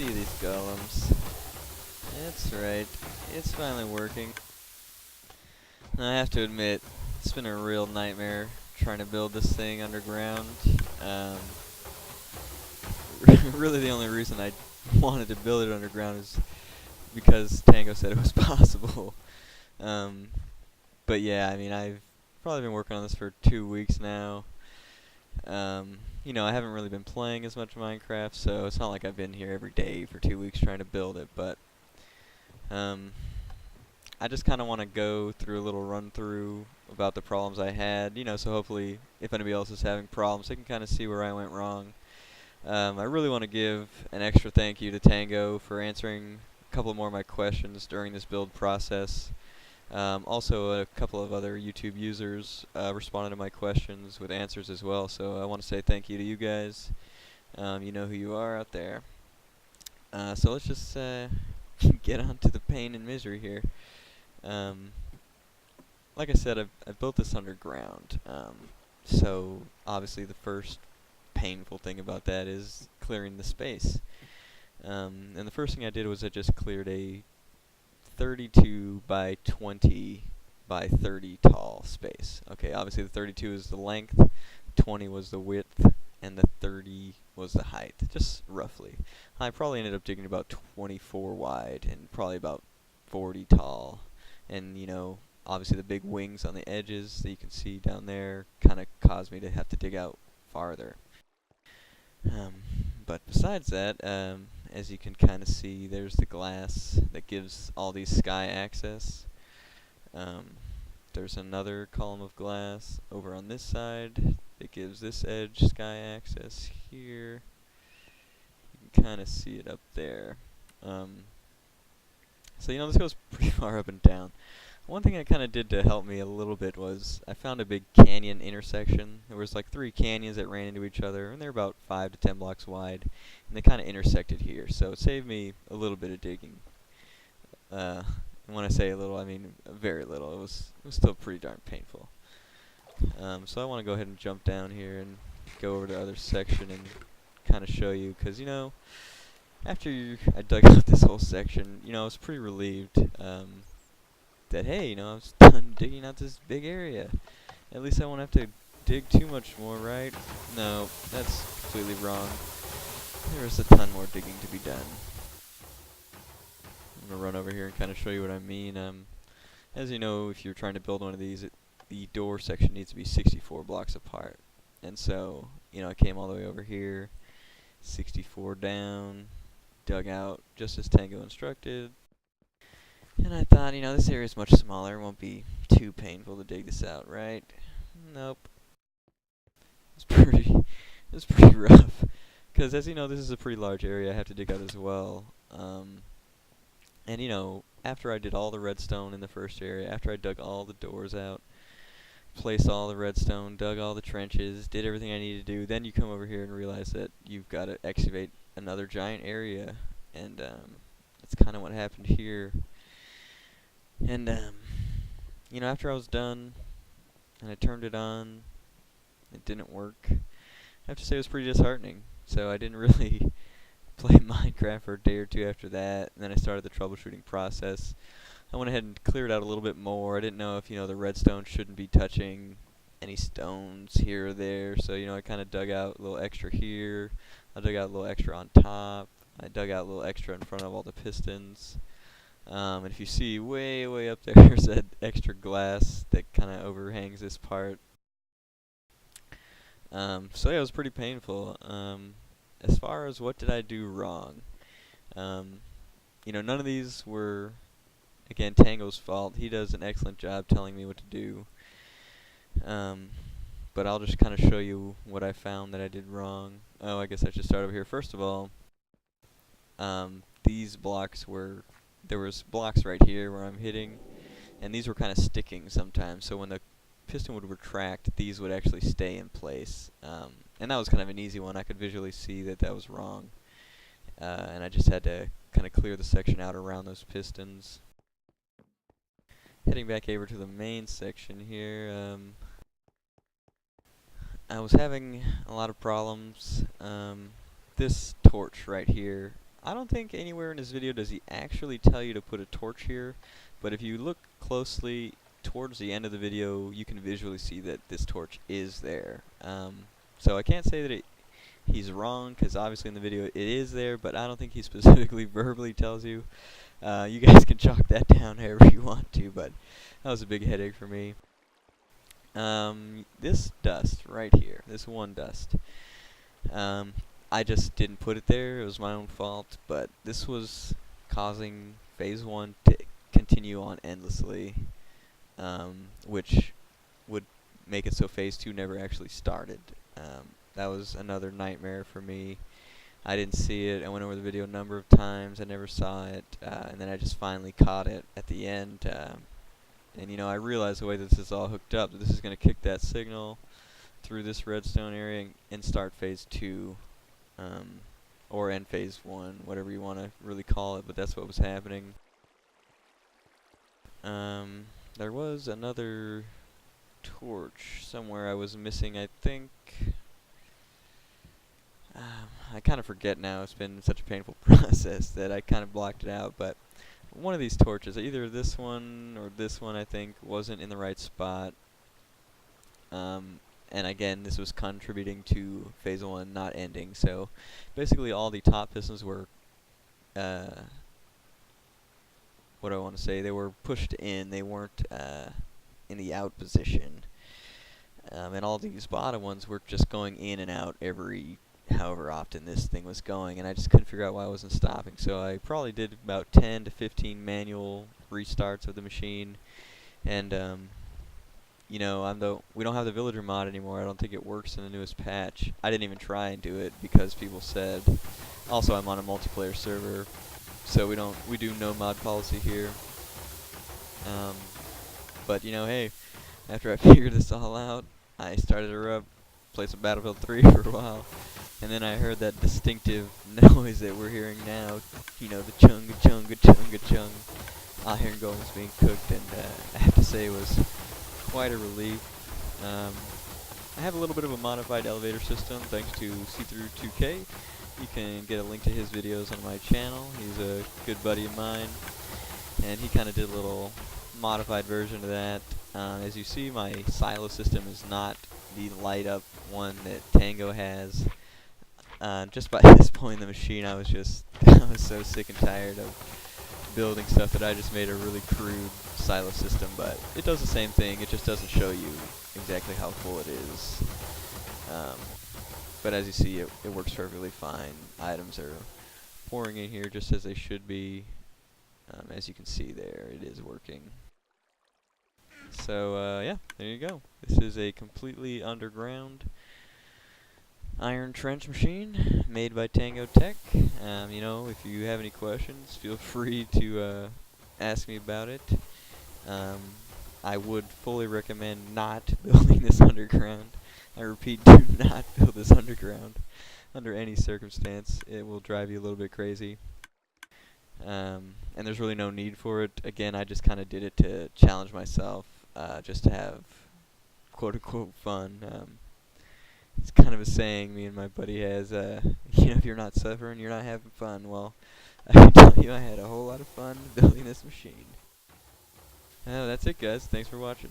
see these golems. That's right. It's finally working. Now, I have to admit, it's been a real nightmare trying to build this thing underground. Um, really the only reason I wanted to build it underground is because Tango said it was possible. Um, but yeah, I mean, I've probably been working on this for 2 weeks now. I haven't really been playing as much Minecraft, so it's not like I've been here every day for 2 weeks trying to build it, but I just kind of want to go through a little run-through about the problems I had, so hopefully if anybody else is having problems, they can kind of see where I went wrong. I really want to give an extra thank you to Tango for answering a couple more of my questions during this build process. Also, a couple of other YouTube users responded to my questions with answers as well, so I want to say thank you to you guys. You know who you are out there. So let's just get on to the pain and misery here. Like I said, I've built this underground, so obviously the first painful thing about that is clearing the space. And the first thing I did was I just cleared a 32 by 20 by 30 tall space. Okay, obviously the 32 is the length, 20 was the width, and the 30 was the height, just roughly. I probably ended up digging about 24 wide and probably about 40 tall. And, obviously the big wings on the edges that you can see down there kind of caused me to have to dig out farther. But besides that, as you can kind of see, there's the glass that gives all these sky access. There's another column of glass over on this side that gives this edge sky access here. You can kind of see it up there. So this goes pretty far up and down. One thing I kind of did to help me a little bit was I found a big canyon intersection. There was like 3 canyons that ran into each other, and they're about 5 to 10 blocks wide, and they kind of intersected here, so it saved me a little bit of digging. And when I say a little, I mean very little. It was still pretty darn painful. So I want to go ahead and jump down here and go over to the other section and kind of show you, because after I dug out this whole section, I was pretty relieved. That hey, I was done digging out this big area. At least I won't have to dig too much more, right? No, that's completely wrong. There's a ton more digging to be done. I'm gonna run over here and kind of show you what I mean. As you know, if you're trying to build one of these, the door section needs to be 64 blocks apart. And so, I came all the way over here, 64 down, dug out just as Tango instructed. And I thought, this area is much smaller, it won't be too painful to dig this out, right? Nope. It's pretty rough. Because as you know, this is a pretty large area I have to dig out as well. And after I did all the redstone in the first area, after I dug all the doors out, placed all the redstone, dug all the trenches, did everything I needed to do, then you come over here and realize that you've got to excavate another giant area. And that's kind of what happened here. And, after I was done, and I turned it on, it didn't work. I have to say it was pretty disheartening. So I didn't really play Minecraft for a day or two after that, and then I started the troubleshooting process. I went ahead and cleared out a little bit more. I didn't know if, the redstone shouldn't be touching any stones here or there, so, I kind of dug out a little extra here. I dug out a little extra on top. I dug out a little extra in front of all the pistons. And if you see way, way up there, there's that extra glass that kind of overhangs this part. So yeah, it was pretty painful. As far as what did I do wrong, none of these were, again, Tango's fault. He does an excellent job telling me what to do. But I'll just kind of show you what I found that I did wrong. Oh, I guess I should start over here. First of all, these blocks there was blocks right here where I'm hitting, and these were kind of sticking sometimes, so when the piston would retract, these would actually stay in place. And that was kind of an easy one. I could visually see that was wrong. And I just had to kind of clear the section out around those pistons. Heading back over to the main section here, I was having a lot of problems. This torch right here, I don't think anywhere in this video does he actually tell you to put a torch here, but if you look closely towards the end of the video, you can visually see that this torch is there. So I can't say that he's wrong, because obviously in the video it is there, but I don't think he specifically verbally tells you. You guys can chalk that down however you want to, but that was a big headache for me. This dust right here, this one dust, I just didn't put it there. It was my own fault, but this was causing phase 1 to continue on endlessly, which would make it so phase 2 never actually started. That was another nightmare for me. I didn't see it. I went over the video a number of times. I never saw it, and then I just finally caught it at the end. And you know, I realized the way that this is all hooked up, that this is going to kick that signal through this redstone area and start phase 2, or end phase 1, whatever you want to really call it, but that's what was happening. There was another torch somewhere I was missing, I think. I kind of forget now. It's been such a painful process that I kind of blocked it out, but one of these torches, either this one or this one, I think, wasn't in the right spot. And again, this was contributing to phase 1 not ending. So basically all the top pistons were, what do I want to say, they were pushed in. They weren't in the out position. And all these bottom ones were just going in and out every however often this thing was going, and I just couldn't figure out why I wasn't stopping. So I probably did about 10 to 15 manual restarts of the machine, and you know, we don't have the villager mod anymore. I don't think it works in the newest patch. I didn't even try and do it because people said. Also, I'm on a multiplayer server, so we do no mod policy here. But you know, hey, after I figured this all out, I started her up, played some Battlefield 3 for a while. And then I heard that distinctive noise that we're hearing now, you know, the chunga chunga chunga chung. I hear golems being cooked, and I have to say it was quite a relief. I have a little bit of a modified elevator system thanks to See-Through 2K. You can get a link to his videos on my channel. He's a good buddy of mine, and he kind of did a little modified version of that. As you see, my silo system is not the light up one that Tango has. Just by this point in the machine, I was so sick and tired of building stuff that I just made a really crude silo system, but it does the same thing. It just doesn't show you exactly how full it is. But as you see, it works perfectly fine. Items are pouring in here just as they should be. As you can see there, it is working. So yeah, there you go. This is a completely underground iron trench machine made by Tango Tech. You know, if you have any questions, feel free to ask me about it. I would fully recommend not building this underground. I repeat, do not build this underground under any circumstance. It will drive you a little bit crazy. And there's really no need for it. Again, I just kind of did it to challenge myself, just to have quote-unquote fun. It's kind of a saying me and my buddy has, you know, if you're not suffering, you're not having fun. Well, I can tell you I had a whole lot of fun building this machine. That's it, guys. Thanks for watching.